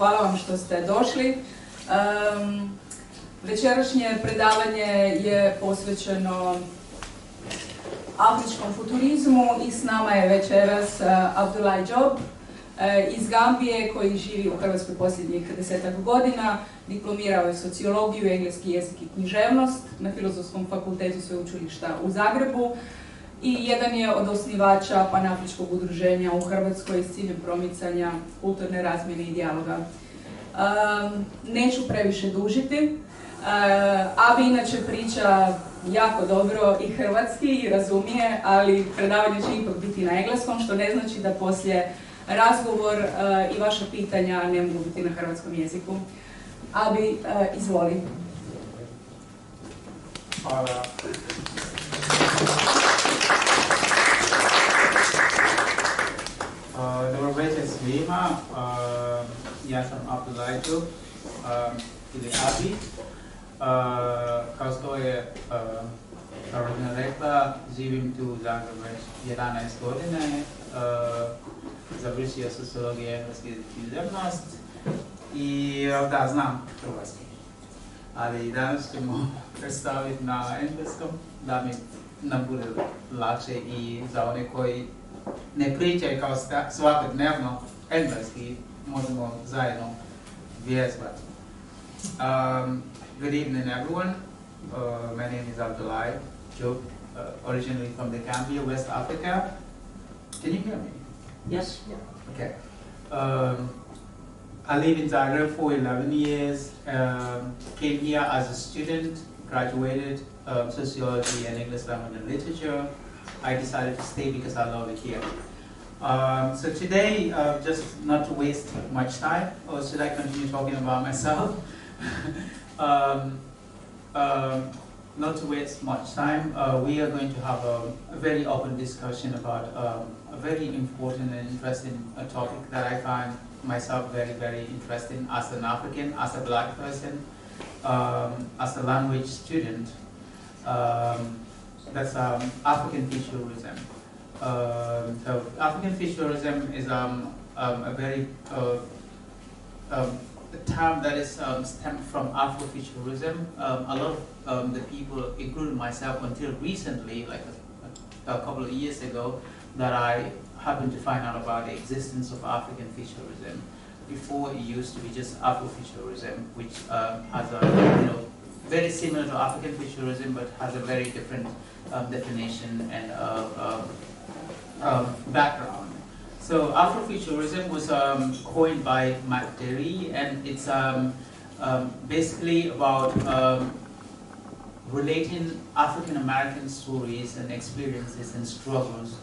Hvala vam što ste došli. Večerašnje predavanje je posvećeno afričkom futurizmu i s nama je večeras Abdoulie Jobe iz Gambije koji živi u Hrvatskoj posljednjih 10-ak godina. Diplomirao je sociologiju, engleski jezik i književnost na Filozofskom fakultetu sveučilišta u Zagrebu i jedan je od osnivača panafričkog udruženja u Hrvatskoj s ciljem promicanja kulturne razmjene i dijaloga. Neću previše dužiti. Abi inače priča jako dobro i hrvatski i razumije, ali predavanje će ipak biti na engleskom, što ne znači da poslije razgovor i vaša pitanja ne mogu biti na hrvatskom jeziku. Abi, izvoli. Hvala. Dobro večer svima. Ja sam Abdoulie Jobe ili Abi. Kao što je Karolina rekla, živim tu u Zagrebu već 11 godine. Završio sociologiju, engleski jezik i književnost i da, znam hrvatski. Ali danas ćemo predstaviti na engleskom da mi nam bude lakše i za one koji ne pričaju kao svakodnevno engleski, možemo zajedno vježbati. Good evening, everyone. My name is Abdoulie Jobe, originally from the Gambia, West Africa. Can you hear me? Yes. Yeah. Okay. I live in Zagreb for 11 years. Came here as a student, graduated sociology and English language and literature. I decided to stay because I love it here. So today, just not to waste much time, or should I continue talking about myself? Not to waste much time, we are going to have a very open discussion about a very important and interesting topic that I find myself very, very interesting as an African, as a black person, as a language student. That's African futurism. So African futurism is a very a term that is stemmed from Afrofuturism. A lot of the people, including myself, until recently, like a couple of years ago, that I happened to find out about the existence of African futurism. Before, it used to be just Afrofuturism, which has a very similar to African futurism, but has a very different definition and background. So Afrofuturism was coined by Matt Derry, and it's basically about relating African American stories and experiences and struggles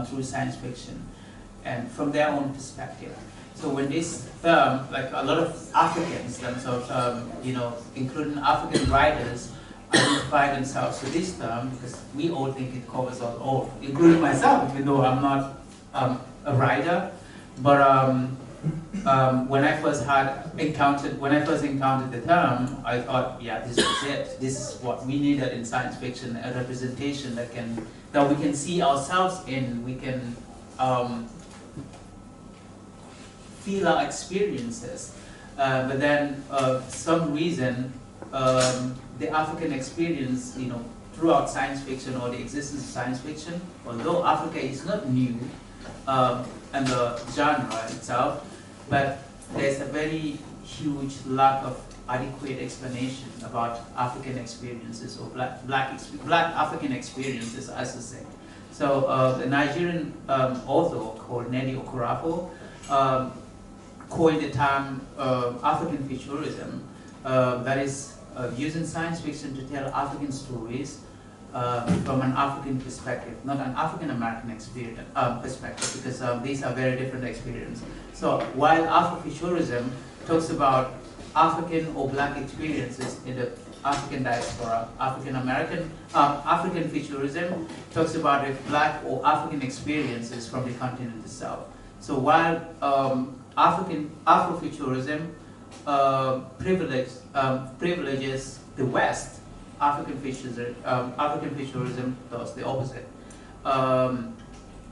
through science fiction, and from their own perspective. So when this term, like a lot of Africans themselves, including African writers, identify themselves with this term because we all think it covers us all, including myself, even though I'm not a writer. But when I first encountered the term, I thought, yeah, this was it. This is what we needed in science fiction: a representation that we can see ourselves in. We can feel our experiences. But then, some reason, the African experience, throughout science fiction or the existence of science fiction, although Africa is not new, and the genre itself, but there's a very huge lack of adequate explanation about African experiences or black African experiences, as I say. So the Nigerian author called Nnedi Okorafor coined the term African futurism, that is using science fiction to tell African stories from an African perspective, not an African American experience perspective, because these are very different experiences. So while Afrofuturism talks about African or black experiences in the African diaspora, African futurism talks about the black or African experiences from the continent itself. So while Afrofuturism privileges the West, African futurism does the opposite.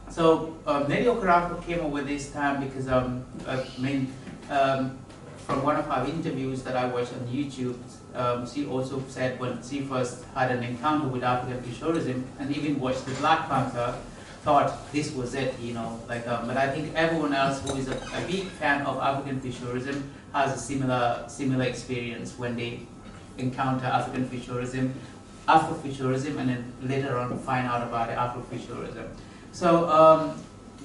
So Nnedi Okorafor came up with this term because from one of our interviews that I watched on YouTube, she also said when she first had an encounter with African futurism and even watched the Black Panther, thought this was it, you know. Like, but I think everyone else who is a big fan of African futurism has a similar experience when they encounter African futurism, Afrofuturism, and then later on find out about Afrofuturism. So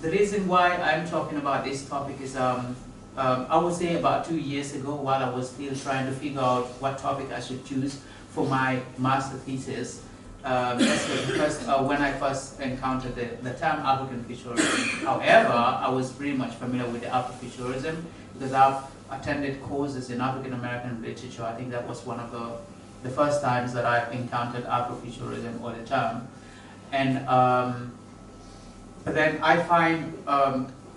the reason why I'm talking about this topic is I would say about 2 years ago, while I was still trying to figure out what topic I should choose for my master thesis, because when I first encountered the term African futurism. However, I was pretty much familiar with the Afrofuturism because I've attended courses in African American literature. I think that was one of the first times that I've encountered Afrofuturism or the term. And but then I find,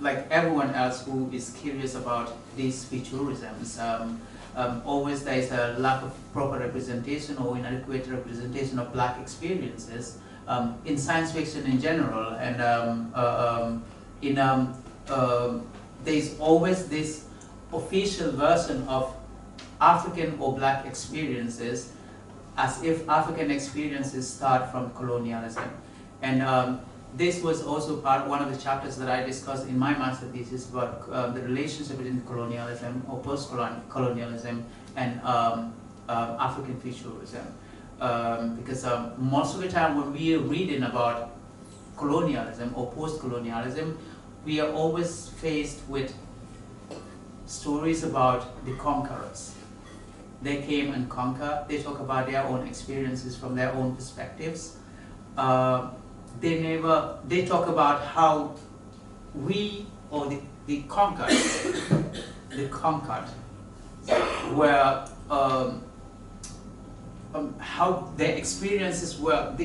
like everyone else who is curious about these futurisms, always there is a lack of proper representation or inadequate representation of Black experiences in science fiction in general, and there's always this official version of African or Black experiences as if African experiences start from colonialism. And this was also one of the chapters that I discussed in my master thesis about the relationship between colonialism or post-colonialism and African futurism. Because most of the time when we are reading about colonialism or post-colonialism, we are always faced with stories about the conquerors. They came and conquered. They talk about their own experiences from their own perspectives. They talk about how we, or the conquered, were, how their experiences were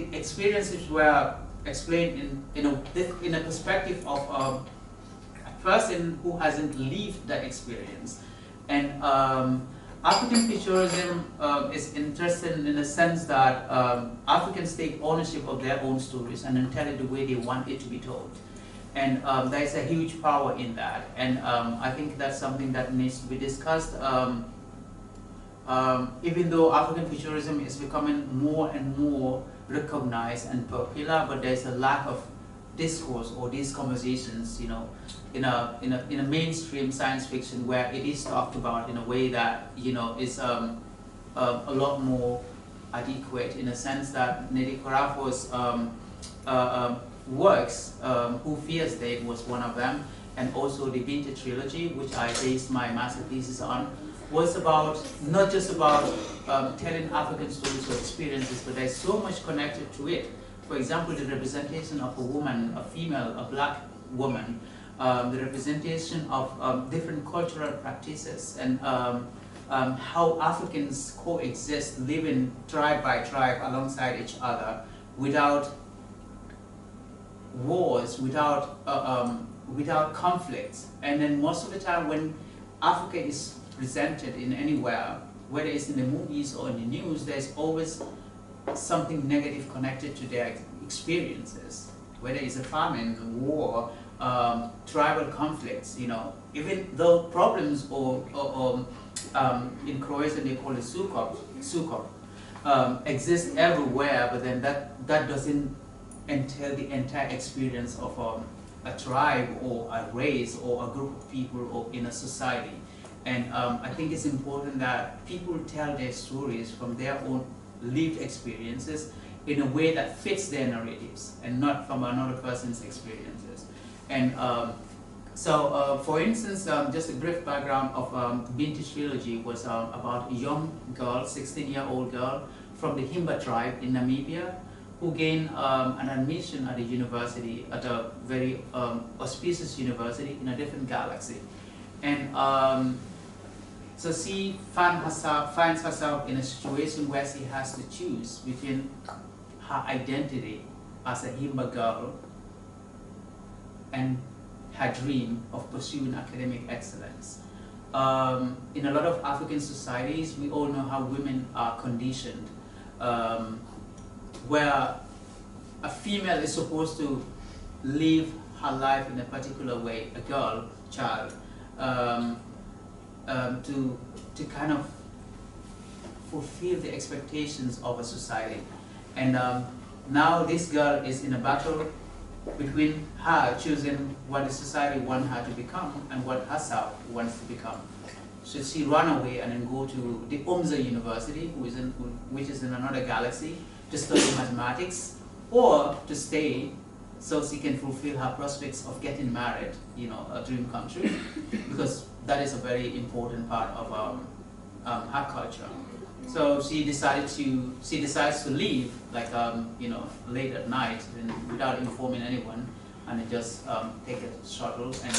explained in a perspective of a person who hasn't lived that experience. And African futurism is interesting in the sense that Africans take ownership of their own stories and then tell it the way they want it to be told. And there is a huge power in that. And I think that's something that needs to be discussed. Even though African futurism is becoming more and more recognized and popular, but there's a lack of discourse or these conversations, you know, in a mainstream science fiction where it is talked about in a way that, you know, is a lot more adequate, in a sense that Nnedi Okorafor's works, Who Fears Dead was one of them, and also the Binti trilogy, which I based my master thesis on, was about, not just about telling African stories or experiences, but there's so much connected to it. For example, the representation of a woman, a female, a Black woman, the representation of different cultural practices, and how Africans coexist, living tribe by tribe alongside each other without wars, without conflicts. And then most of the time when Africa is presented in anywhere, whether it's in the movies or in the news, there's always something negative connected to their experiences, whether it's a famine, war, tribal conflicts, you know. Even though problems or in Croatian they call it sukob, exist everywhere, but then that doesn't entail the entire experience of a tribe or a race or a group of people or in a society. And I think it's important that people tell their stories from their own lived experiences in a way that fits their narratives and not from another person's experiences. And so, for instance, just a brief background of Binti trilogy was about a young girl, 16-year-old girl from the Himba tribe in Namibia, who gained an admission at a university, at a very auspicious university in a different galaxy. And so she finds herself in a situation where she has to choose between her identity as a Himba girl and her dream of pursuing academic excellence. In a lot of African societies, we all know how women are conditioned, where a female is supposed to live her life in a particular way, a girl, child, to kind of fulfill the expectations of a society. And now this girl is in a battle between her choosing what the society wants her to become and what herself wants to become. Should she run away and then go to the University, which is in another galaxy, to study mathematics, or to stay so she can fulfill her prospects of getting married, you know, a dream come true, because that is a very important part of her culture. So she decides to leave, like you know, late at night and without informing anyone, and then just take a shuttle and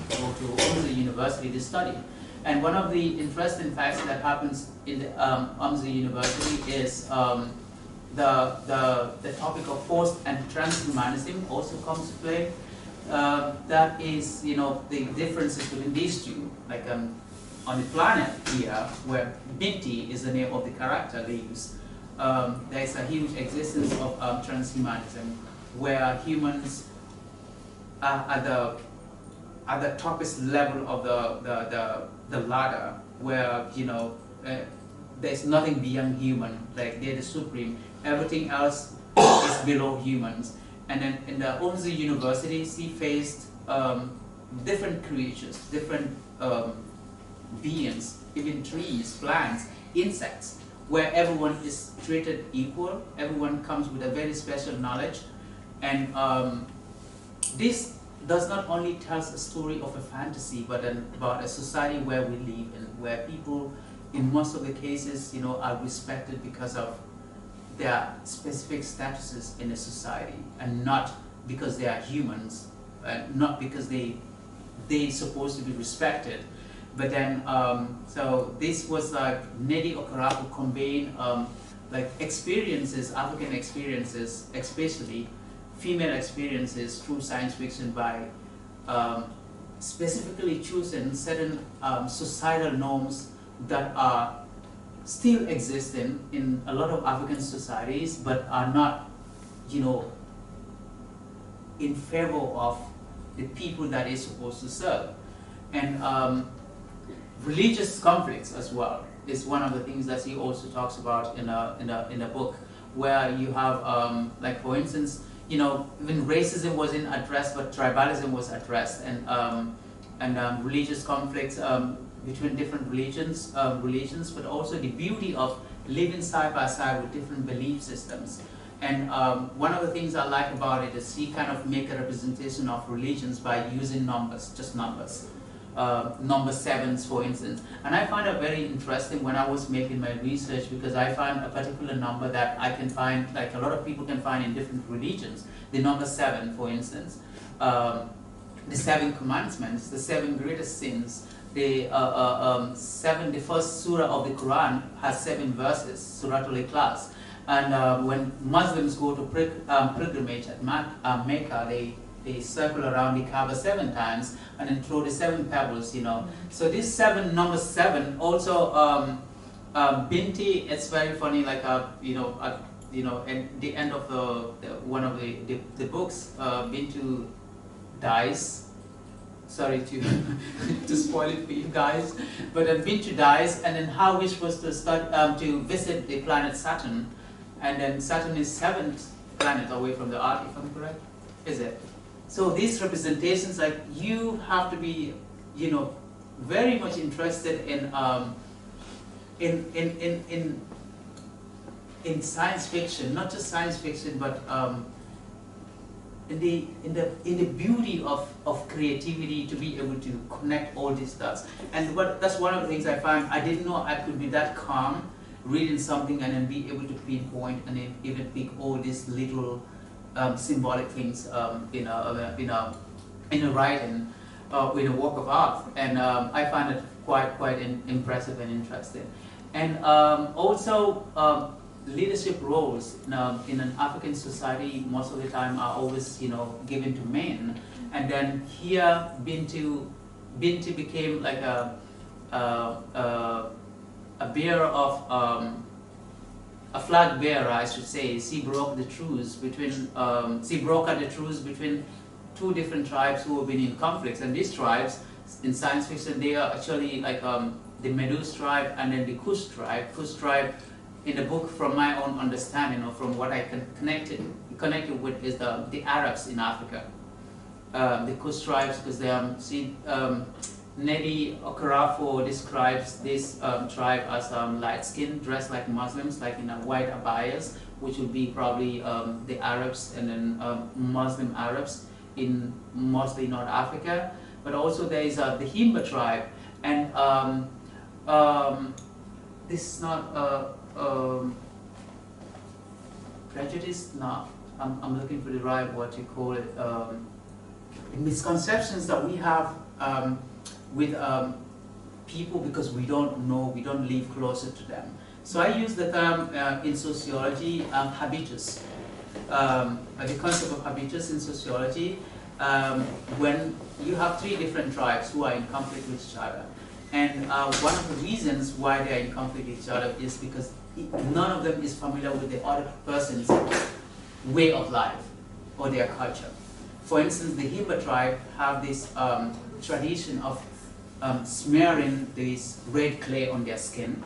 go to the university to study. And one of the interesting facts that happens in the University is the topic of post and transhumanism also comes to play. That is, you know, the differences between these two. Like on the planet here, where Binti is the name of the character they use, there is a huge existence of transhumanism, where humans are at the toppest level of the ladder, where, you know, there's nothing beyond human, like they're the supreme. Everything else is below humans. And then in the University, she faced different creatures, different beings, even trees, plants, insects, where everyone is treated equal. Everyone comes with a very special knowledge. And this does not only tell a story of a fantasy, but about a society where we live in, where people, in most of the cases, you know, are respected because of their specific statuses in a society, and not because they are humans, not because they're supposed to be respected. But then, so this was like Nnedi Okorafor conveying like experiences, African experiences, especially female experiences through science fiction by specifically choosing certain societal norms that are still existing in a lot of African societies, but are not, you know, in favor of the people that it's supposed to serve. And religious conflicts as well is one of the things that he also talks about in a book, where you have like, for instance, you know, even racism wasn't addressed, but tribalism was addressed, and religious conflicts between different religions, but also the beauty of living side by side with different belief systems. And one of the things I like about it is he kind of make a representation of religions by using numbers, just numbers. Number sevens, for instance. And I find it very interesting when I was making my research, because I found a particular number that I can find, like a lot of people can find in different religions. The number 7, for instance. The 7 commandments, the 7 greatest sins. The first surah of the Quran has 7 verses, Surah Al-Ikhlas. And when Muslims go to pilgrimage at Mecca, they circle around the Kaaba 7 times and then throw the 7 pebbles, you know. So this number 7, also Binti, it's very funny, like at the end of one of the books, Bintu dies. Sorry to to spoil it for you guys, but Bintu dies, and then her wish was to start to visit the planet Saturn, and then Saturn is 7th planet away from the Earth, if I'm correct, is it? So these representations, like, you have to be, you know, very much interested in science fiction, not just science fiction, but in the beauty of creativity, to be able to connect all these dots. And that's one of the things I find. I didn't know I could be that calm reading something and then be able to pinpoint and then even pick all these little symbolic things in a writing, in a work of art. And I find it quite impressive and interesting. And also leadership roles in an African society most of the time are always, you know, given to men. And then here Binti became like a bearer of a flag bearer, I should say. She broke the truce between she brokered the truce between 2 different tribes who have been in conflicts, and these tribes, in science fiction, they are actually like the Meduse tribe and then the Kush tribe. Kush tribe, in the book, from my own understanding or from what I can connected with, is the Arabs in Africa. The Kush tribes, because they Nedi Okarafo describes this tribe as light-skinned, dressed like Muslims, like in a white abayas, which would be probably the Arabs and then Muslim Arabs in mostly North Africa. But also there is the Himba tribe, and this is not prejudice. No, I'm looking for the right what you call it. The misconceptions that we have with people because we don't know, we don't live closer to them. So I use the term in sociology, habitus. The concept of habitus in sociology, when you have three different tribes who are in conflict with each other. And one of the reasons why they are in conflict with each other is because none of them is familiar with the other person's way of life or their culture. For instance, the Himba tribe have this tradition of smearing this red clay on their skin.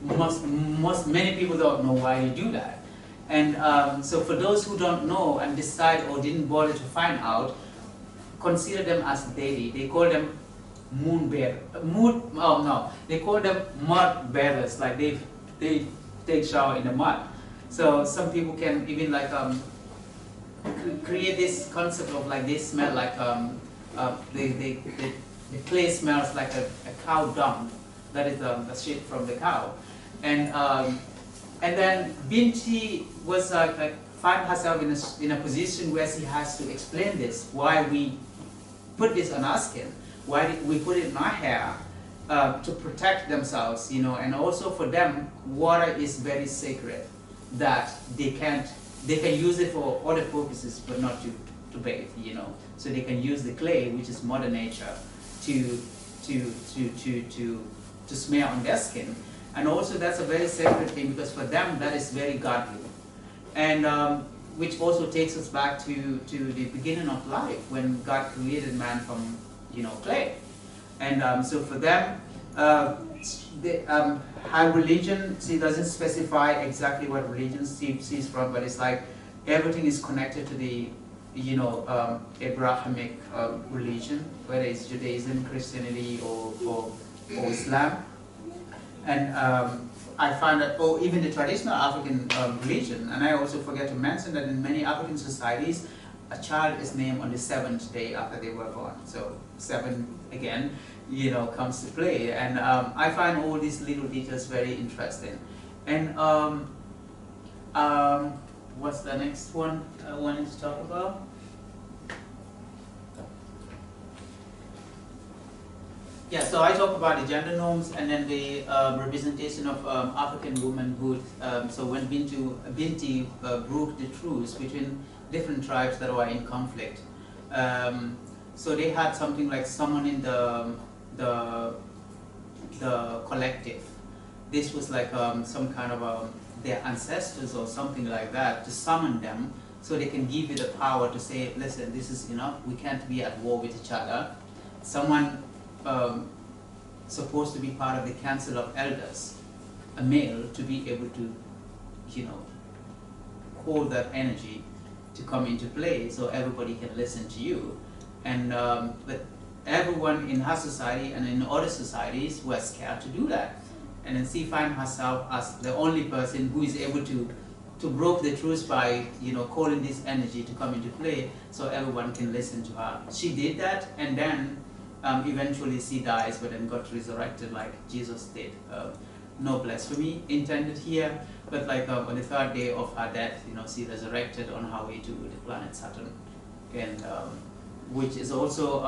Many people don't know why you do that. And so for those who don't know and decide or didn't bother to find out, consider them as deity. They call them they call them mud bearers, like they take shower in the mud. So some people can even like create this concept of like they smell like the clay smells like a cow dung. That is the shit from the cow. And then Binti was find herself in a position where she has to explain this, why we put this on our skin, why we put it in our hair, to protect themselves, you know, and also for them, water is very sacred, that they can use it for other purposes, but not to bathe, you know. So they can use the clay, which is Mother Nature, to smear on their skin. And also that's a very sacred thing because for them that is very godly. And which also takes us back to the beginning of life when God created man from, you know, clay. And so for them, her religion, she doesn't specify exactly what religion she's from, but it's like everything is connected to the, you know, Abrahamic religion, whether it's Judaism, Christianity, or Islam. And I find that, or even the traditional African religion, and I also forget to mention that in many African societies, a child is named on the 7th day after they were born. So 7 again, you know, comes to play. And I find all these little details very interesting. And what's the next one I wanted to talk about? Yeah, so I talk about the gender norms and then the representation of African womanhood. So when Binti broke the truce between different tribes that were in conflict, so they had something like summoning the collective. This was like some kind of their ancestors or something like that to summon them, so they can give you the power to say, listen, this is enough. We can't be at war with each other. Someone supposed to be part of the council of elders, a male, to be able to, you know, hold that energy to come into play so everybody can listen to you. And but everyone in her society and in other societies were scared to do that. And then she found herself as the only person who is able to break the truce by, you know, calling this energy to come into play so everyone can listen to her. She did that, and then eventually she dies, but then got resurrected like Jesus did. No blasphemy intended here, but like on the 3rd day of her death, you know, she resurrected on her way to the planet Saturn, and which is also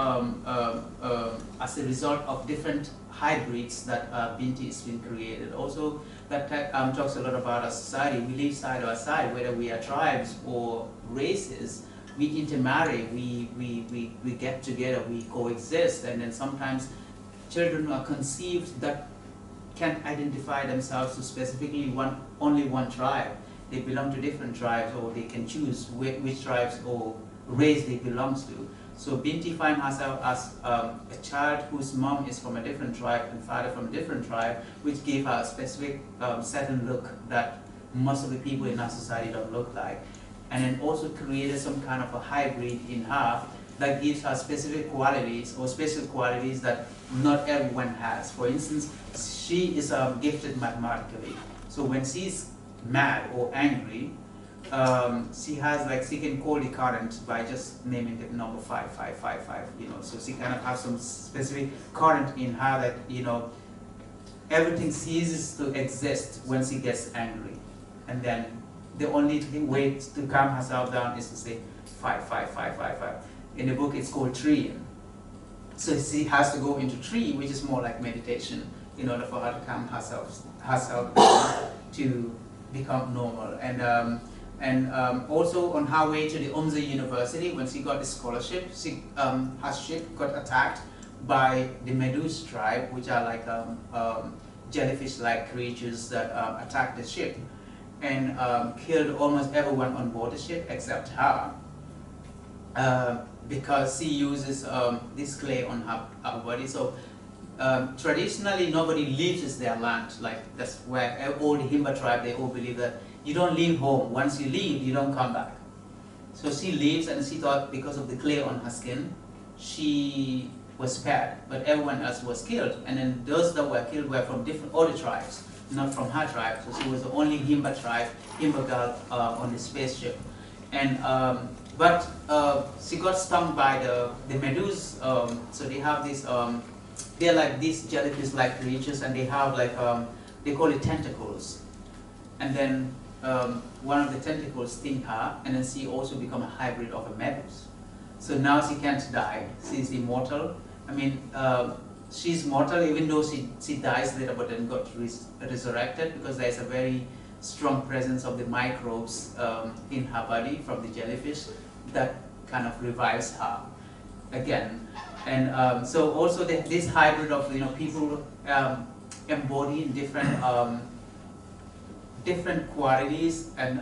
as a result of different hybrids that Binti has been created. Also, that talks a lot about our society. We live side by side, whether we are tribes or races. We intermarry, we get together, we coexist, and then sometimes children are conceived that can't identify themselves to specifically only one tribe. They belong to different tribes, or they can choose which tribes or race they belong to. So Binti finds herself as a child whose mom is from a different tribe and father from a different tribe, which gave her a specific certain look that most of the people in our society don't look like. And then also created some kind of a hybrid in her that gives her specific qualities or special qualities that not everyone has. For instance, she is gifted mathematically. So when she's mad or angry, she has like, she can call the current by just naming the number 5555, you know, so she kind of has some specific current in her that, you know, everything ceases to exist when she gets angry. And then the only way to calm herself down is to say 55555. In the book it's called treeing. So she has to go into tree, which is more like meditation, in order for her to calm herself down to become normal. And also on her way to the Umza University, when she got the scholarship, her ship got attacked by the Meduse tribe, which are like jellyfish-like creatures that attacked the ship and killed almost everyone on board the ship except her, because she uses this clay on her body. So traditionally, nobody leaves their land. Like, that's where all the Himba tribe, they all believe that you don't leave home. Once you leave, you don't come back. So she leaves, and she thought because of the clay on her skin, she was spared, but everyone else was killed. And then those that were killed were from different other tribes, not from her tribe. So she was the only Himba tribe, Himba girl on the spaceship. And but she got stung by the Meduse. So they have this, they're like these jellyfish-like creatures, and they have like, they call it tentacles. And then one of the tentacles sting her, and then she also become a hybrid of a Meduse. So now she can't die. She's immortal. I mean, she's mortal even though she dies later, but then got resurrected because there's a very strong presence of the microbes in her body from the jellyfish that kind of revives her again. And so also this hybrid of, you know, people embodying different qualities and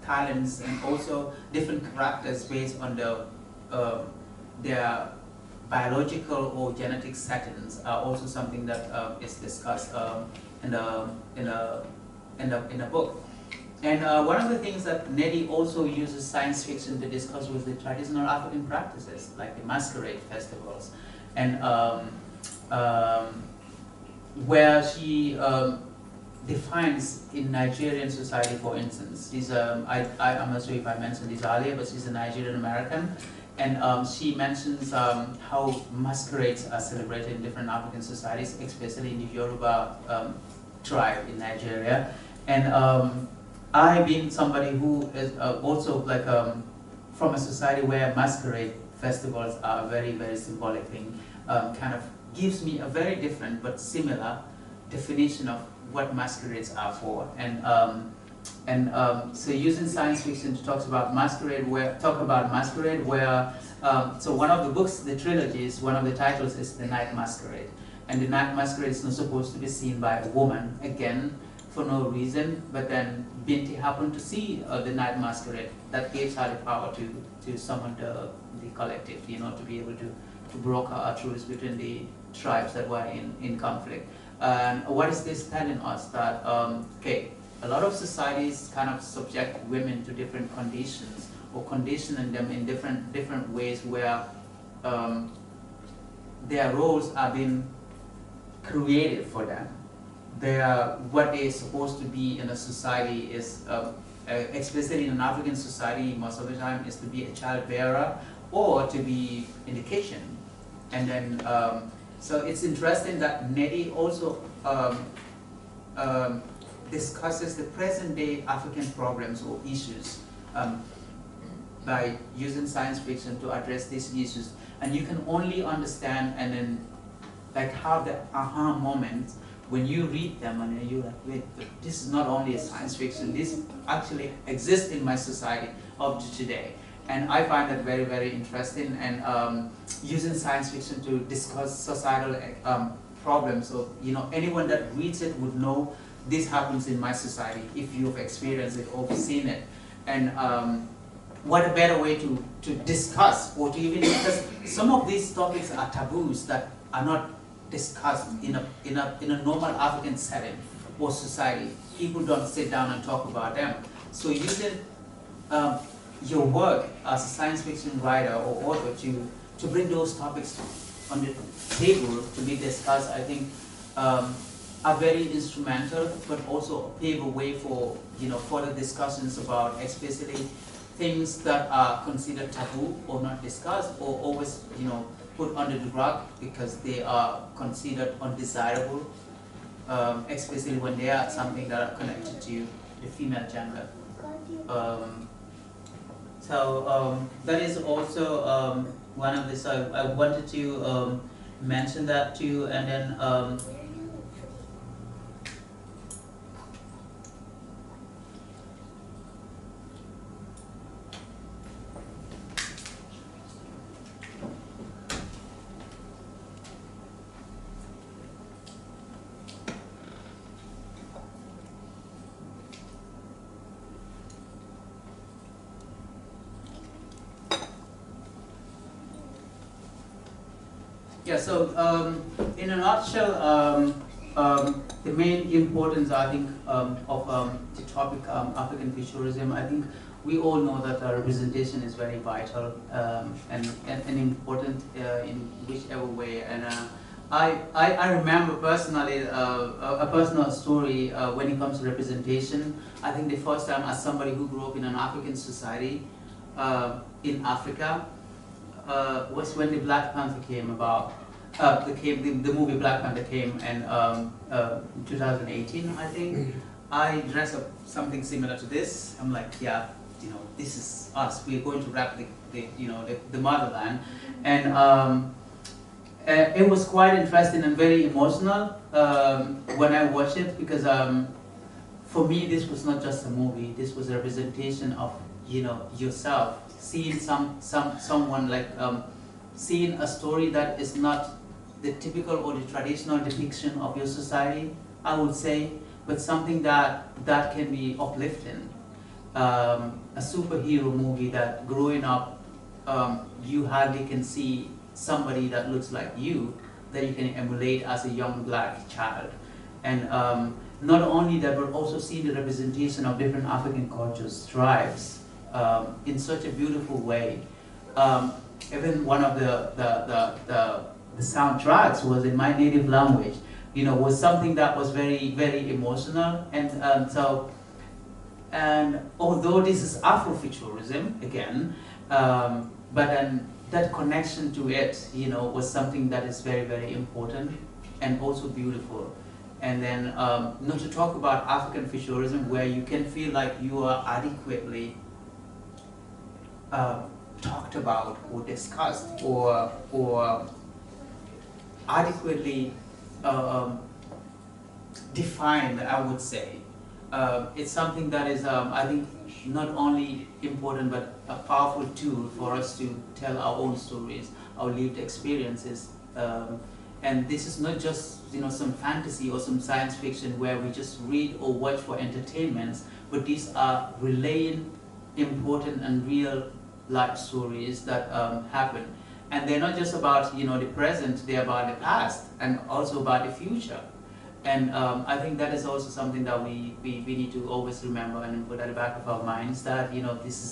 talents, and also different characters based on their biological or genetic settings are also something that is discussed in the book. And one of the things that Nedi also uses science fiction to discuss was the traditional African practices, like the masquerade festivals, and where she defines in Nigerian society, for instance. She's I'm not sure if I mentioned this earlier, but she's a Nigerian American, and she mentions how masquerades are celebrated in different African societies, especially in the Yoruba tribe in Nigeria. And I, being somebody who is also like from a society where masquerade festivals are a very, very symbolic thing, kind of gives me a very different but similar definition of what masquerades are for. So using science fiction to talk about masquerade, so one of the books, the trilogies, one of the titles is The Night Masquerade. And the night masquerade is not supposed to be seen by a woman, again, for no reason, but then Binti happened to see the night masquerade. That gives her the power to summon the collective, you know, to be able to broker a truce between the tribes that were in conflict. And what is this telling us? That, okay, a lot of societies kind of subject women to different conditions, or conditioning them in different ways where their roles are being created for them. What they're supposed to be in a society is, especially in an African society, most of the time, is to be a child bearer or to be in the kitchen. And then, so it's interesting that Nedi also discusses the present day African problems or issues by using science fiction to address these issues. And you can only understand and then like have the aha moment when you read them, and then you're like, wait, this is not only a science fiction, this actually exists in my society up to today. And I find that very, very interesting, and using science fiction to discuss societal problems. So, you know, anyone that reads it would know this happens in my society if you've experienced it or seen it. And what a better way to discuss, or to even, because some of these topics are taboos that are not discussed in a normal African setting or society. People don't sit down and talk about them. So using your work as a science fiction writer or author to bring those topics on the table to be discussed, I think are very instrumental, but also pave a way for further discussions about especially things that are considered taboo or not discussed, or always put under the rug because they are considered undesirable, especially when they are something that are connected to the female gender. So that is also one of the. So I wanted to mention that too, and then. Yeah, so in a nutshell, the main importance, I think, of the topic African futurism, I think we all know that representation is very vital and important in whichever way. And I remember personally a personal story when it comes to representation. I think the first time, as somebody who grew up in an African society in Africa, was when the Black Panther came about. The movie Black Panther came in 2018, I think. I dressed up something similar to this. I'm like, yeah, this is us. We're going to rap the motherland, and it was quite interesting and very emotional when I watched it, because for me this was not just a movie. This was a representation of yourself. Seeing someone like seeing a story that is not the typical or the traditional depiction of your society, I would say, but something that can be uplifting. A superhero movie that growing up you hardly can see somebody that looks like you that you can emulate as a young Black child, and not only that, but also see the representation of different African cultures, tribes. In such a beautiful way. Even one of the soundtracks was in my native language, was something that was very, very emotional. And so, and although this is Afrofuturism again, but then that connection to it, was something that is very, very important and also beautiful. And then not to talk about African futurism, where you can feel like you are adequately talked about or discussed or adequately defined, I would say. It's something that is, I think, not only important but a powerful tool for us to tell our own stories, our lived experiences. And this is not just some fantasy or some science fiction where we just read or watch for entertainment, but these are relaying important and real life stories that happen. And they're not just about the present, they're about the past and also about the future. And I think that is also something that we need to always remember and put at the back of our minds, that this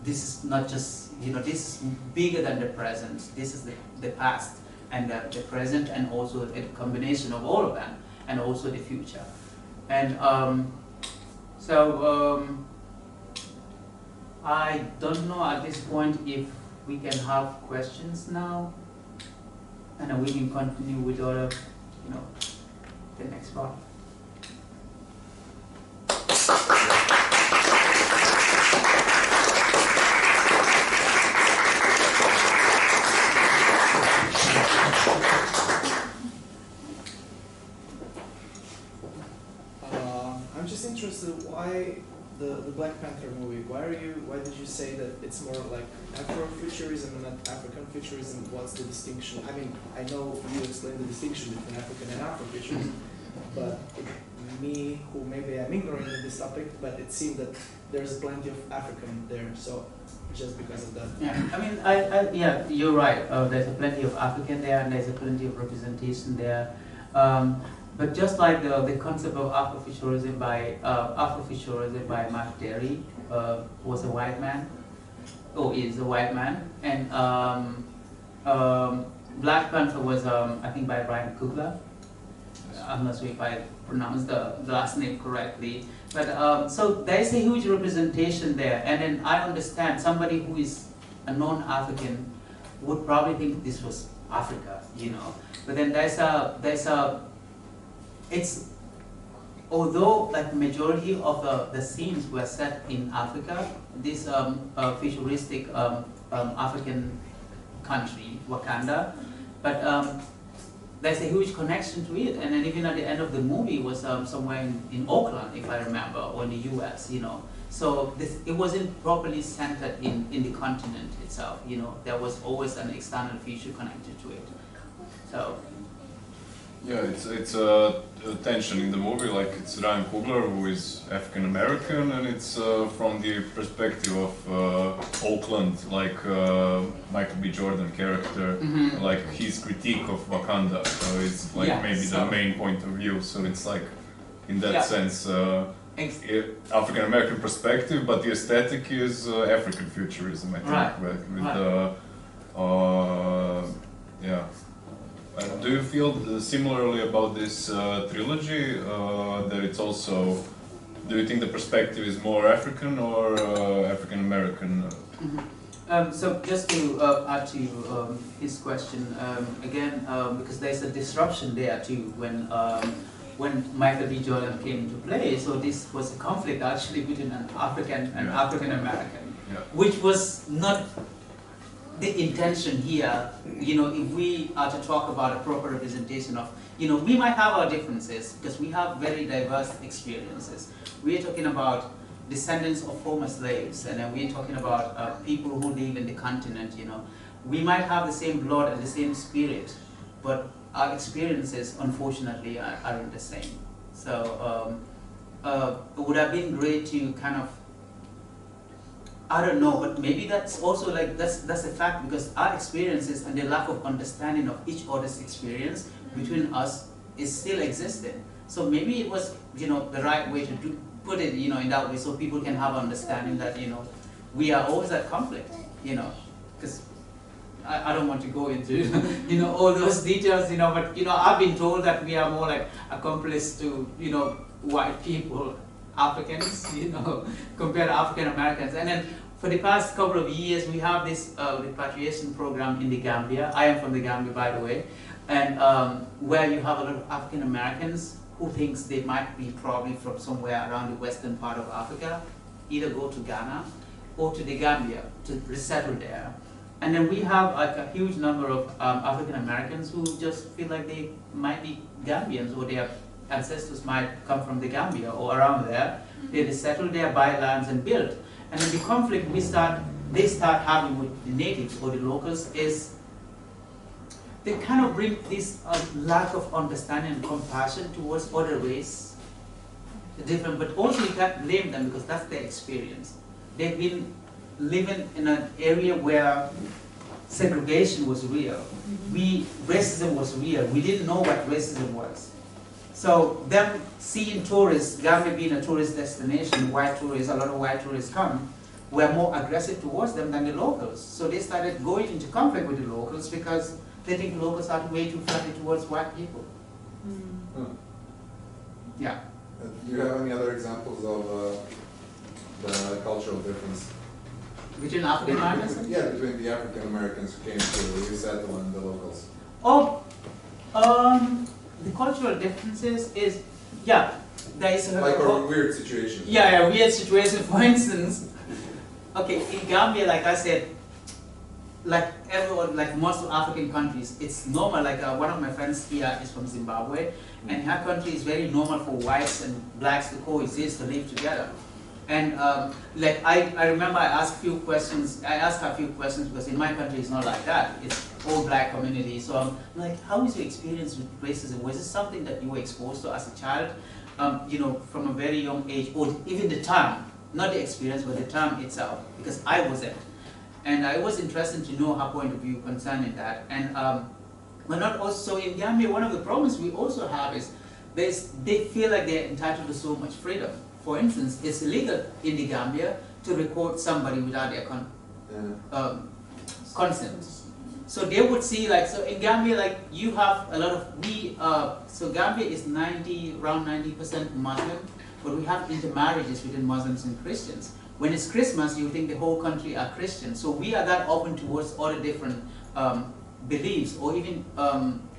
is not just this is bigger than the present. This is the past and the present, and also a combination of all of them, and also the future. And I don't know at this point if we can have questions now, and then we can continue with other, the next part. I'm just interested why the Black Panther movie. Why did you say that it's more like Afrofuturism and not African futurism? What's the distinction? I mean, I know you explained the distinction between African and Afrofuturism, but me, who maybe I'm ignorant in this topic, but it seemed that there's plenty of African there, so just because of that. Yeah, I mean, yeah, you're right. There's a plenty of African there, and there's a plenty of representation there. But just like the concept of Afrofuturism by Mark Derry was a white man, or is a white man, and Black Panther was I think by Ryan Coogler. I'm not sure if I pronounced the last name correctly, but so there's a huge representation there, and then I understand somebody who is a non-African would probably think this was Africa, you know. But then it's although like majority of the scenes were set in Africa, this futuristic African country, Wakanda, but there's a huge connection to it, and then even at the end of the movie was somewhere in Oakland, if I remember, or in the US, you know. So it wasn't properly centered in the continent itself, you know. There was always an external feature connected to it. So yeah, it's a tension in the movie. Like it's Ryan Coogler, who is African American, and it's from the perspective of Oakland, like Michael B. Jordan character, like his critique of Wakanda. So it's like maybe the main point of view. So it's like in that sense. African American perspective, but the aesthetic is African futurism, I think. With yeah. Do you feel similarly about this trilogy? That it's also, do you think the perspective is more African or African American? So just to add to his question again, because there's a disruption there too when Michael B. Jordan came into play. So this was a conflict actually between an African and African American, which was not the intention here. You know, if we are to talk about a proper representation of, you know, we might have our differences because we have very diverse experiences. We are talking about descendants of former slaves, and then we're talking about people who live in the continent, you know. We might have the same blood and the same spirit, but our experiences, unfortunately, aren't the same. So it would have been great to kind of, I don't know, but maybe that's also like, that's a fact, because our experiences and the lack of understanding of each other's experience between us is still existing. So maybe it was, you know, the right way to put it, you know, in that way, so people can have understanding that, you know, we are always at conflict, you know, because I don't want to go into, you know, all those details, you know, but, you know, I've been told that we are more like accomplice to, you know, white people, Africans, you know, compared to African Americans. And then for the past couple of years, we have this repatriation program in the Gambia. I am from the Gambia, by the way, and where you have a lot of African Americans who thinks they might be probably from somewhere around the western part of Africa, either go to Ghana or to the Gambia to resettle there. And then we have like a huge number of African Americans who just feel like they might be Gambians, or their ancestors might come from the Gambia or around there. They settle there, buy lands and build. And then the conflict they start having with the natives or the locals is they kind of bring this lack of understanding and compassion towards other race, different, but also you can't blame them because that's their experience. They've been living in an area where segregation was real. Racism was real. We didn't know what racism was. So them seeing tourists, Gambia being a tourist destination, white tourists, a lot of white tourists come, were more aggressive towards them than the locals. So they started going into conflict with the locals because they think the locals are way too friendly towards white people. Yeah. Do you have any other examples of the cultural difference? Between African Americans? Yeah, between the African Americans who came to resettle and the locals. Oh, the cultural differences is, yeah, there is a... Like a weird situation. Yeah, a weird situation. For instance, okay, in Gambia, like I said, like everyone, like most of African countries, it's normal. Like one of my friends here is from Zimbabwe, and her country is very normal for whites and blacks to coexist, to live together. And like I remember I asked her a few questions because in my country it's not like that. It's all black community. So I'm like, how is your experience with racism? Was it something that you were exposed to as a child, you know, from a very young age, or even the time not the experience, but the term itself, because I wasn't. And I was interested to know her point of view concerning that. And but not also in Gambia, one of the problems we also have is they feel like they're entitled to so much freedom. For instance, it's illegal in the Gambia to record somebody without their consent. So they would see, like, so in Gambia, like, you have a lot of, so Gambia is around 90% Muslim, but we have intermarriages between Muslims and Christians. When it's Christmas, you think the whole country are Christian. So we are that open towards all the different beliefs or even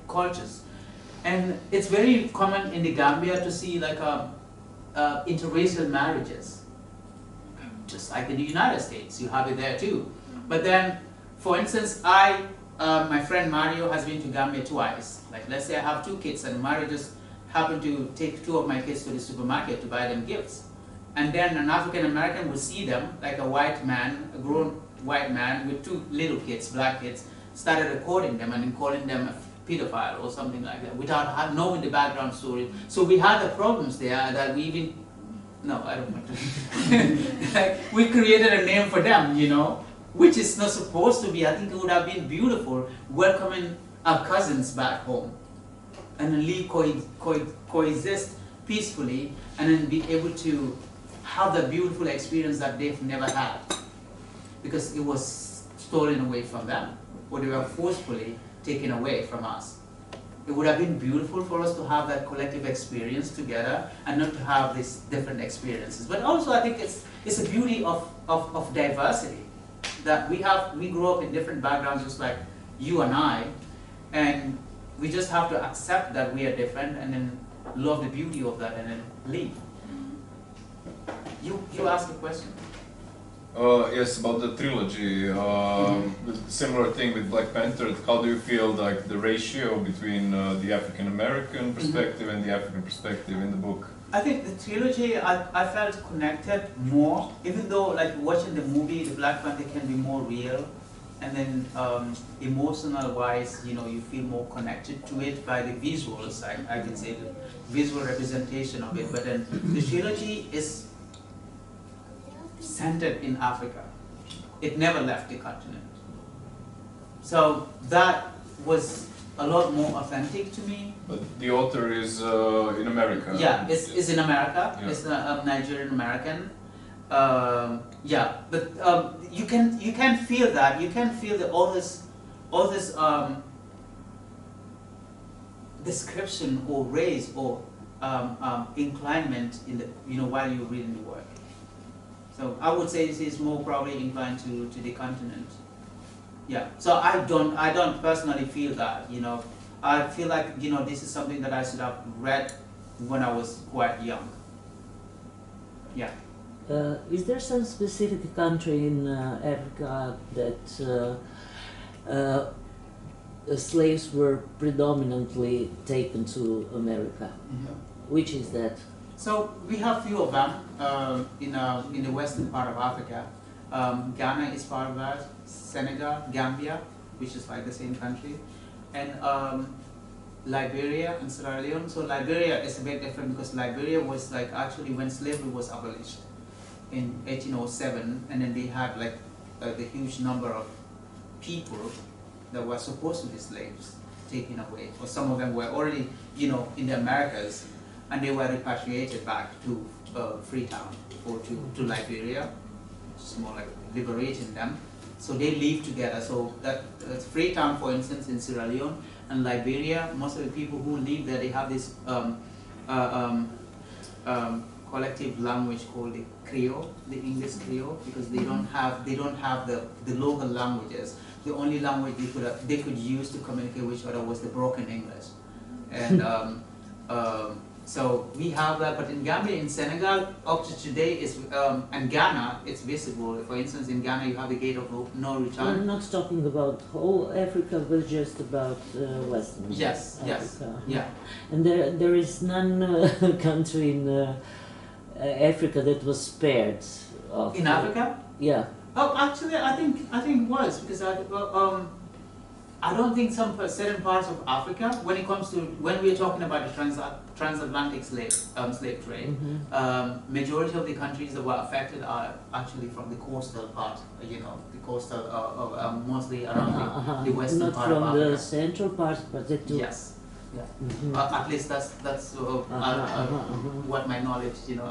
cultures. And it's very common in the Gambia to see like interracial marriages. Just like in the United States, you have it there too. But then, for instance, my friend Mario has been to Gambia twice. Like, let's say I have 2 kids and Mario just happened to take 2 of my kids to the supermarket to buy them gifts. And then an African American would see them, like a white man, a grown white man with 2 little kids, black kids, started recording them and then calling them a pedophile or something like that, without knowing the background story. So we had the problems there that we even, no, I don't want to. Like, we created a name for them, you know, which is not supposed to be. I think it would have been beautiful welcoming our cousins back home and then coexist peacefully and then be able to have the beautiful experience that they've never had because it was stolen away from them or they were forcefully taken away from us. It would have been beautiful for us to have that collective experience together and not to have these different experiences. But also I think it's a beauty of diversity, that we grow up in different backgrounds just like you and I, and we just have to accept that we are different and then love the beauty of that and then leave. You ask a question. Yes, about the trilogy. Similar thing with Black Panther. How do you feel like the ratio between the African American perspective and the African perspective in the book? I think the trilogy, I felt connected more, even though like watching the movie, the Black Panther can be more real, and then emotional wise, you know, you feel more connected to it by the visuals. I can say the visual representation of it, but then the trilogy is centered in Africa. It never left the continent. So that was a lot more authentic to me. But the author is in America. Yeah, it's in America. Yeah. It's a Nigerian American. Yeah, but you can feel that. You can feel all this description or race or inclination in the while you're reading the work. So I would say this is more probably inclined to the continent. Yeah. So I don't personally feel that. You know, I feel like this is something that I should have read when I was quite young. Yeah. Is there some specific country in Africa that slaves were predominantly taken to America? Mm-hmm. Which is that? So we have few of them in the western part of Africa. Ghana is part of that. Senegal, Gambia, which is like the same country, and Liberia and Sierra Leone. So Liberia is a bit different because Liberia was like actually when slavery was abolished in 1807, and then they had like the huge number of people that were supposed to be slaves taken away, or some of them were already in the Americas, and they were repatriated back to Freetown or to Liberia, which is more like liberating them. So they live together. So that Freetown, for instance, in Sierra Leone and Liberia, most of the people who live there, they have this collective language called the Creole, the English Creole, because they don't have the local languages. The only language they could use to communicate with each other was the broken English, and so we have that. But in Gambia, in Senegal, up to today and Ghana, it's visible. For instance, in Ghana, you have the gate of no return. I'm not talking about whole Africa, but just about Western Yes, Africa. yes, yeah. And there is none country in Africa that was spared of. In Africa? Yeah. Oh, actually, I think it was because I don't think some certain parts of Africa, when it comes to, when we're talking about the transatlantic slave trade, majority of the countries that were affected are actually from the coastal part, you know, the coastal, mostly around the western not part of from Africa. the central part, but the two. Yes. Yeah. At least that's what my knowledge, you know.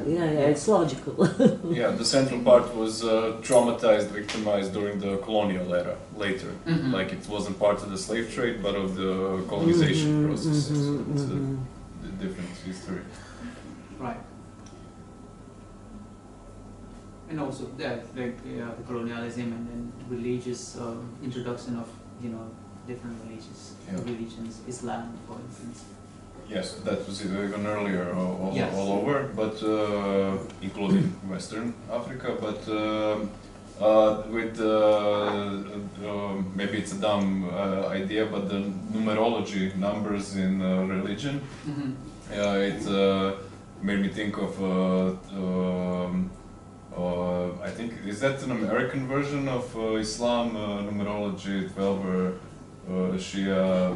Yeah, it's logical. Yeah, the central part was traumatized, victimized during the colonial era, later. Like it wasn't part of the slave trade, but of the colonization process. So it's a different history. Right. And also the colonialism and then religious introduction of, you know, different religions, Islam, for instance. Yes, that was even earlier Yes. all over, but including Western Africa. But with maybe it's a dumb idea, but the numerology numbers in religion, it made me think of. I think is that an American version of Islam numerology 12 or Shia?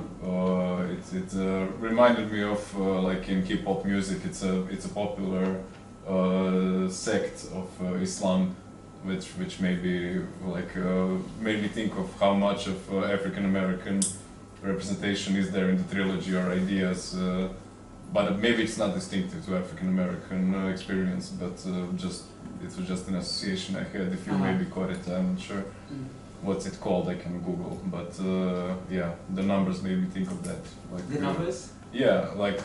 It reminded me of like in K-pop music. It's a popular sect of Islam, which maybe like made me think of how much of African American representation is there in the trilogy or ideas. But maybe it's not distinctive to African American experience, but it was just an association I had. If you maybe caught it, I'm not sure. What's it called? I can Google. But yeah, the numbers made me think of that. Like the numbers? Yeah, like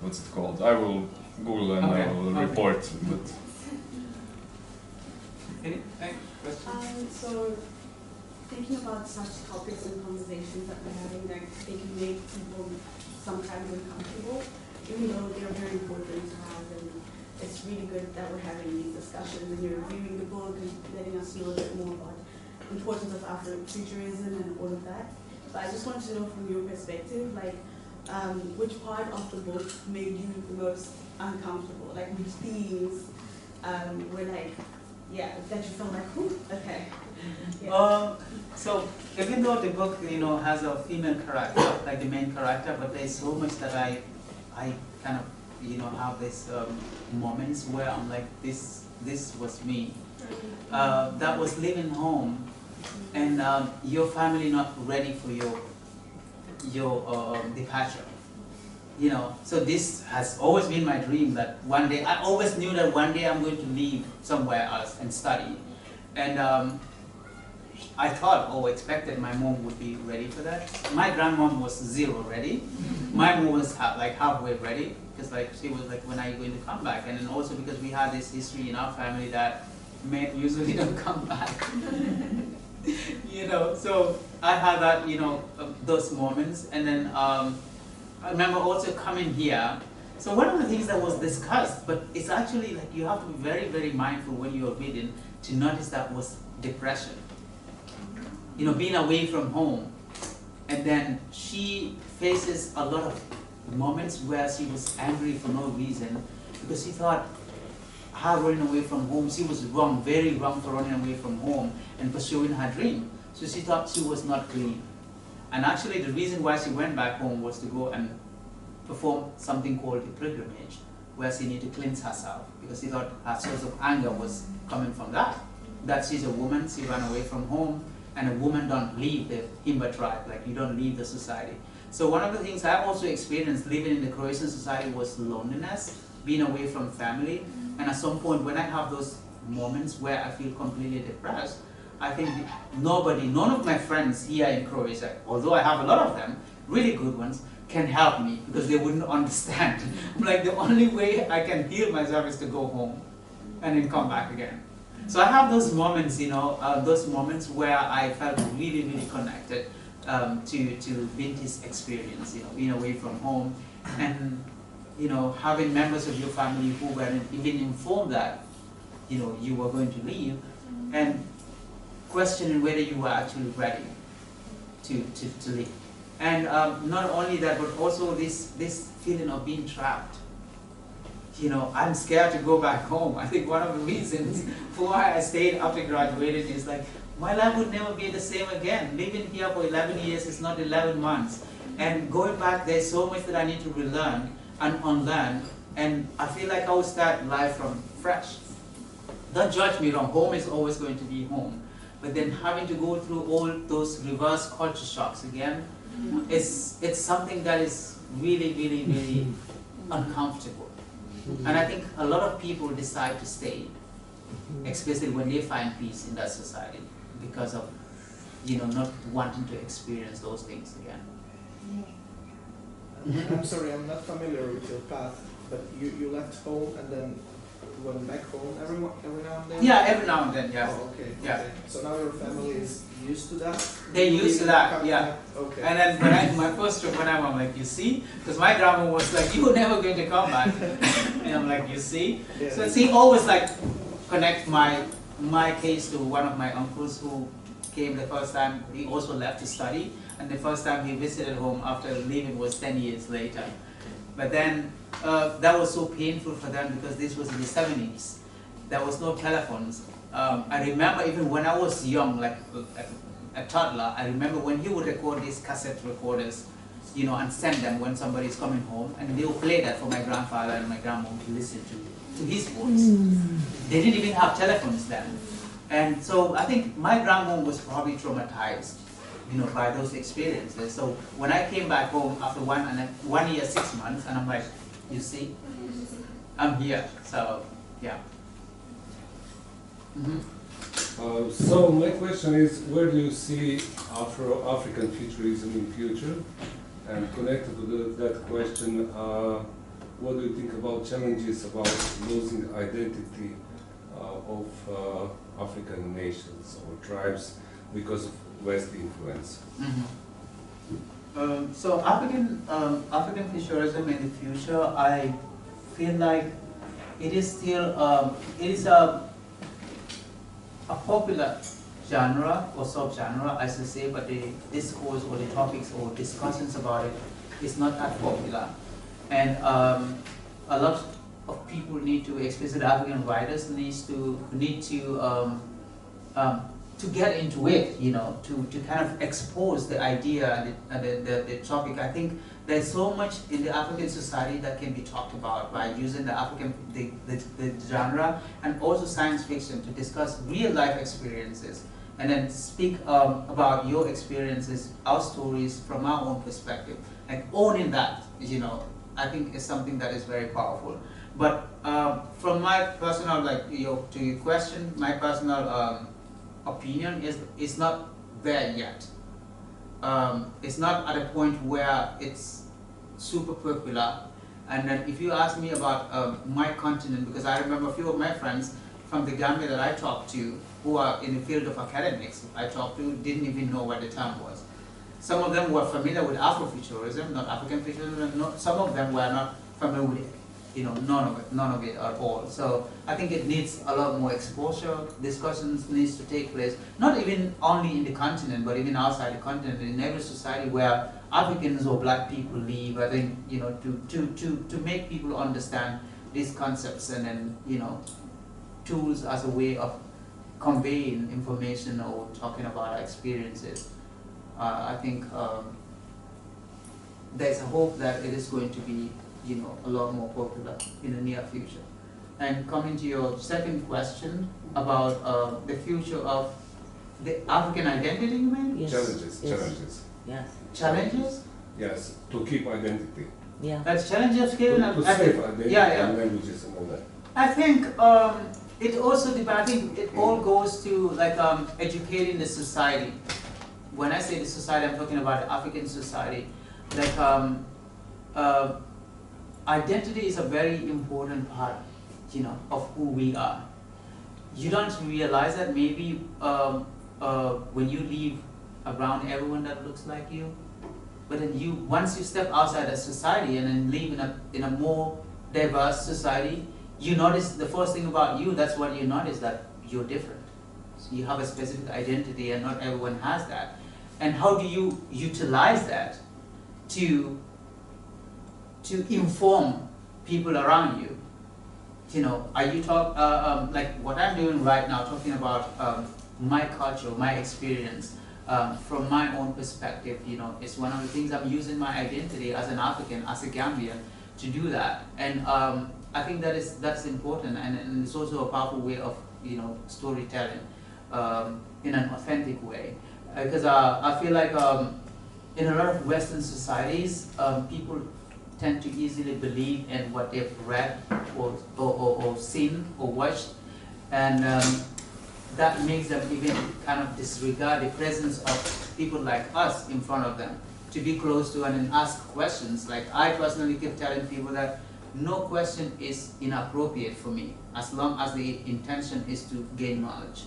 what's it called? I will Google and I will report. But any questions? So thinking about such topics and conversations that we're having, like they can make people sometimes uncomfortable, even though they're very important to have. And it's really good that we're having these discussions and you're reviewing the book and letting us know a bit more about the importance of Afrofuturism and all of that. But I just wanted to know from your perspective, like, which part of the book made you the most uncomfortable? Like, which themes were like, yeah, that you felt like, whew, okay. Yeah. So even though the book, you know, has a female character, like the main character, but there's so much that I kind of, you know, have this moments where I'm like, this was me. That was living home, and your family not ready for your departure. You know, so this has always been my dream that one day, I always knew that one day I'm going to leave somewhere else and study. And I thought or expected my mom would be ready for that. My grandmom was zero ready. My mom was like halfway ready, because like she was like, when are you going to come back? And then also because we had this history in our family that men usually don't come back. You know, so I had that, you know, those moments. And then I remember also coming here. So one of the things that was discussed, but it's actually like you have to be very, very mindful when you're reading to notice that was depression. You know, being away from home. And then she faces a lot of moments where she was angry for no reason because she thought her running away from home, she was wrong, very wrong for running away from home and pursuing her dream. So she thought she was not clean. And actually the reason why she went back home was to go and perform something called a pilgrimage, where she needed to cleanse herself because she thought her source of anger was coming from that. That she's a woman, she ran away from home, and a woman don't leave the Himba tribe, like you don't leave the society. So one of the things I also experienced living in the Croatian society was loneliness, being away from family. And at some point when I have those moments where I feel completely depressed, I think none of my friends here in Croatia, although I have a lot of them, really good ones, can help me because they wouldn't understand. Like the only way I can heal myself is to go home and then come back again. So I have those moments, you know, those moments where I felt really, really connected to Binti's experience, you know, being away from home and, you know, having members of your family who weren't even informed that, you know, you were going to leave and questioning whether you were actually ready to leave. And not only that, but also this feeling of being trapped. you know, I'm scared to go back home. I think one of the reasons for why I stayed after graduating is like, my life would never be the same again. Living here for 11 years is not 11 months. And going back, there's so much that I need to relearn and unlearn. And I feel like I will start life from fresh. Don't judge me wrong, home is always going to be home. But then having to go through all those reverse culture shocks again, it's something that is really, really, really uncomfortable. And I think a lot of people decide to stay, especially when they find peace in that society, because of, you know, not wanting to experience those things again. I'm sorry, I'm not familiar with your path, but you left home and then went back home every now and then? Yeah, every now and then, yeah. Oh, okay. Yeah. Okay. So now your family is used to that? They used to that, yeah. Okay. And then when my first trip, when I'm like, you see? Because my grandma was like, you're never going to come back. And I'm like, you see? Yeah. So she always like connect my case to one of my uncles who came the first time. He also left to study. And the first time he visited home after leaving was 10 years later. But then that was so painful for them because this was in the 70s. There was no telephones. I remember even when I was young, like a toddler, I remember when he would record these cassette recorders, you know, and send them when somebody's coming home, and they would play that for my grandfather and my grandma to listen to his voice. They didn't even have telephones then. And so I think my grandma was probably traumatized, you know, by those experiences. So when I came back home after 1 year, 6 months, and I'm like, you see, I'm here. So, yeah. So my question is, where do you see African futurism in future? And connected to that question, what do you think about challenges about losing identity of African nations or tribes because of West influence? So African futurism in the future, I feel like it is still a popular genre or subgenre, I should say, but the discourse or the topics or discussions about it is not that popular. And a lot of people need to, especially African writers, need to get into it, you know, to kind of expose the idea and the topic. I think there's so much in the African society that can be talked about by using the genre and also science fiction to discuss real life experiences and then speak about your experiences, our stories from our own perspective, like owning that, you know, I think is something that is very powerful. But from my personal, like, to your question, my personal opinion is it's not there yet. It's not at a point where it's super popular. And then if you ask me about my continent, because I remember a few of my friends from the Gambia that I talked to who are in the field of academics, I talked to didn't even know what the term was. Some of them were familiar with Afrofuturism, not African futurism. Some of them were not familiar with it. You know, none of it at all. So I think it needs a lot more exposure. Discussions needs to take place, not even only in the continent, but even outside the continent, in every society where Africans or black people live. I think, you know, to make people understand these concepts and then, you know, tools as a way of conveying information or talking about our experiences. I think there's a hope that it is going to be, you know, a lot more popular in the near future. And coming to your second question about the future of the African identity, you mean? Yes. Challenges. Yes. Challenges. Yes. Challenges? Yes, to keep identity. Yeah. That's challenges, Kevin? To save identity yeah. and languages and all that. I think it also depends. I think it all goes to like educating the society. When I say the society, I'm talking about the African society. Like identity is a very important part, you know, of who we are. You don't realize that maybe when you live around everyone that looks like you, but then once you step outside of society and then live in a more diverse society, you notice the first thing about you, that's what you notice, that you're different. So you have a specific identity and not everyone has that. And how do you utilize that to inform people around you you know, are you like what I'm doing right now, talking about my culture, my experience, from my own perspective, you know, it's one of the things I'm using my identity as an African, as a Gambian, to do that. And I think that's important, and it's also a powerful way of, you know, storytelling in an authentic way. Because I feel like in a lot of Western societies, people tend to easily believe in what they've read or seen or watched, and that makes them even kind of disregard the presence of people like us in front of them, to be close to and ask questions. Like, I personally keep telling people that no question is inappropriate for me, as long as the intention is to gain knowledge,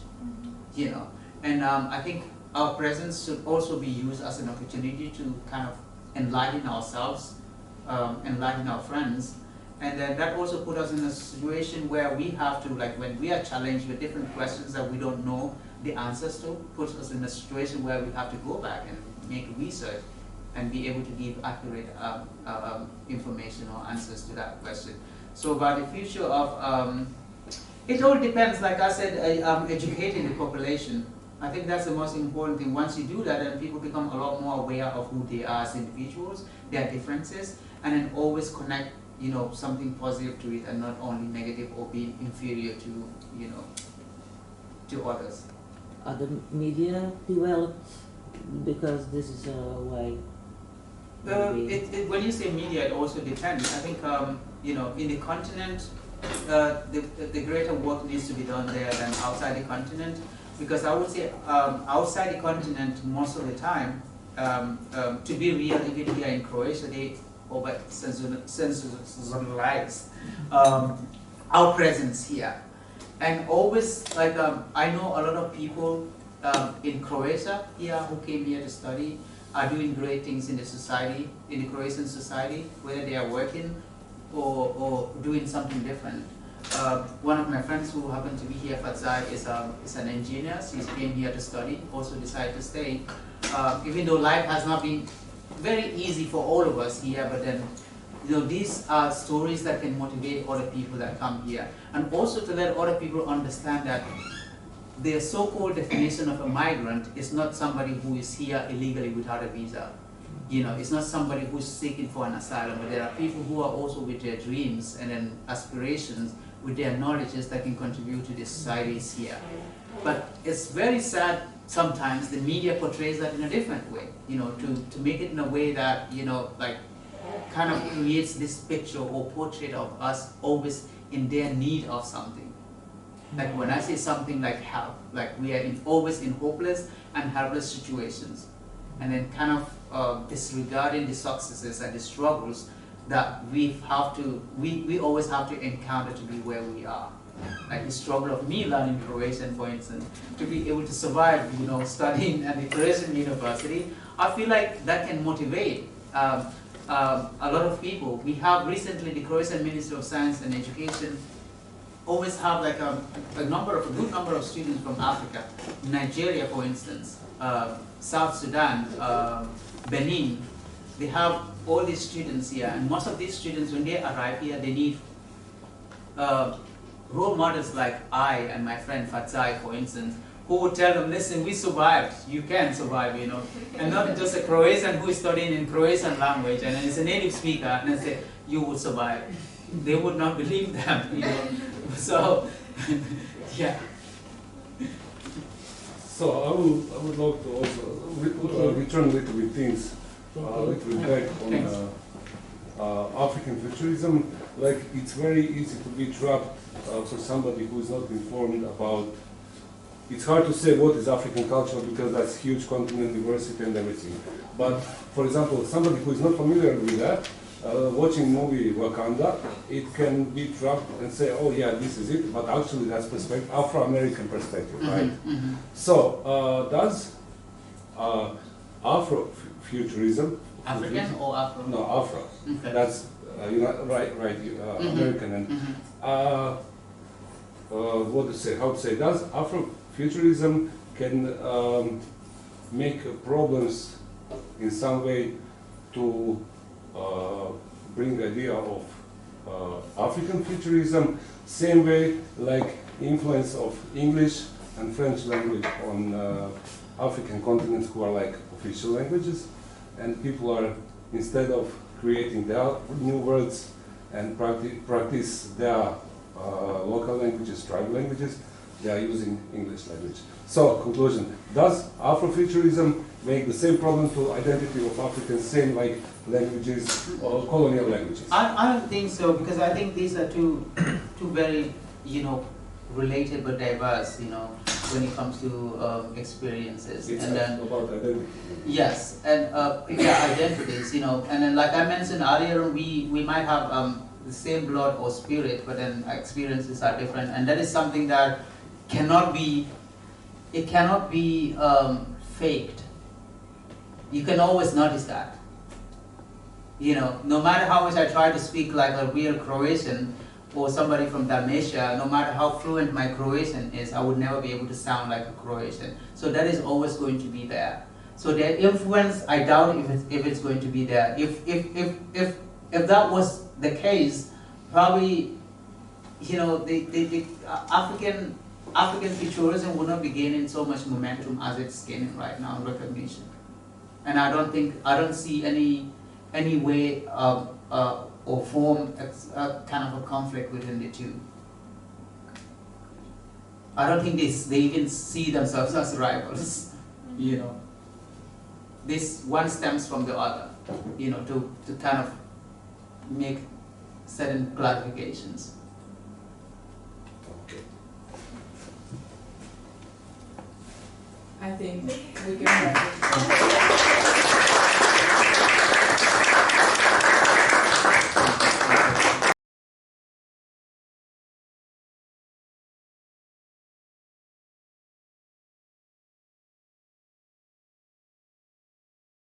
you know. And I think our presence should also be used as an opportunity to kind of enlighten ourselves, enlighten our friends, and then that also put us in a situation where we have to, like, when we are challenged with different questions that we don't know the answers to, puts us in a situation where we have to go back and make research and be able to give accurate information or answers to that question. So about the future of, it all depends, like I said, educating the population. I think that's the most important thing. Once you do that, then people become a lot more aware of who they are as individuals, their differences, and then always connect, you know, something positive to it, and not only negative or being inferior to, you know, to others. Are the media developed because this is a way? When you say media, it also depends. I think, you know, in the continent, the greater work needs to be done there than outside the continent. Because I would say outside the continent, most of the time, to be real, even here in Croatia, they sensationalize our presence here. And always, like, I know a lot of people in Croatia here who came here to study are doing great things in the society, in the Croatian society, whether they are working or doing something different. One of my friends who happened to be here, Fatzai, is an engineer. She came here to study, also decided to stay. Even though life has not been very easy for all of us here, but then, you know, these are stories that can motivate other people that come here. And also to let other people understand that the so-called definition of a migrant is not somebody who is here illegally without a visa. You know, it's not somebody who's seeking for an asylum, but there are people who are also with their dreams and then aspirations, with their knowledges that can contribute to the societies here. But it's very sad sometimes the media portrays that in a different way, you know, to make it in a way that, you know, like, kind of creates this picture or portrait of us always in their need of something. Like, when I say something like help, like we are always in hopeless and helpless situations, and then kind of disregarding the successes and the struggles that we always have to encounter to be where we are. Like the struggle of me learning Croatian, for instance, to be able to survive, you know, studying at the Croatian university. I feel like that can motivate a lot of people. We have recently, the Croatian Ministry of Science and Education always have like a good number of students from Africa, Nigeria, for instance, South Sudan, Benin. They have all these students here, and most of these students, when they arrive here, they need role models like I and my friend Fatzai, for instance, who would tell them, listen, we survived, you can survive, you know, and not just a Croatian who is studying in Croatian language and is a native speaker, and they say, you will survive. They would not believe them, you know. So, yeah. So I would like to also return a little bit things, a little bit back on African futurism. Like, it's very easy to be trapped for somebody who is not informed about. It's hard to say what is African culture because that's huge continent diversity and everything. But for example, somebody who is not familiar with that, watching movie Wakanda, it can be trapped and say, oh yeah, this is it, but actually that's perspective, Afro-American perspective, right? Mm-hmm. So does Afro-futurism... African or Afro? No, Afro. Okay. That's American. And what to say? How to say? Does Afrofuturism can make problems in some way to bring the idea of African futurism, same way like influence of English and French language on African continents who are like official languages, and people are, instead of creating their new words and practice their local languages, tribal languages, they are using English language. So, conclusion, does Afrofuturism make the same problem to identity of Africans, same like languages or colonial languages? I don't think so, because I think these are two very, related but diverse, when it comes to experiences. It's and then, about identity. Yes, and identities, and then like I mentioned earlier, we might have the same blood or spirit, but then experiences are different, and that is something that cannot be faked. You can always notice that. No matter how much I try to speak like a real Croatian or somebody from Dalmatia, no matter how fluent my Croatian is, I would never be able to sound like a Croatian. So that is always going to be there. So their influence, I doubt if it's going to be there. If that was the case, probably, the African futurism would not be gaining so much momentum as it's gaining right now, recognition. And I don't see any way or form a kind of a conflict within the two. I don't think they even see themselves as rivals. This one stems from the other, to kind of make certain clarifications. I think we can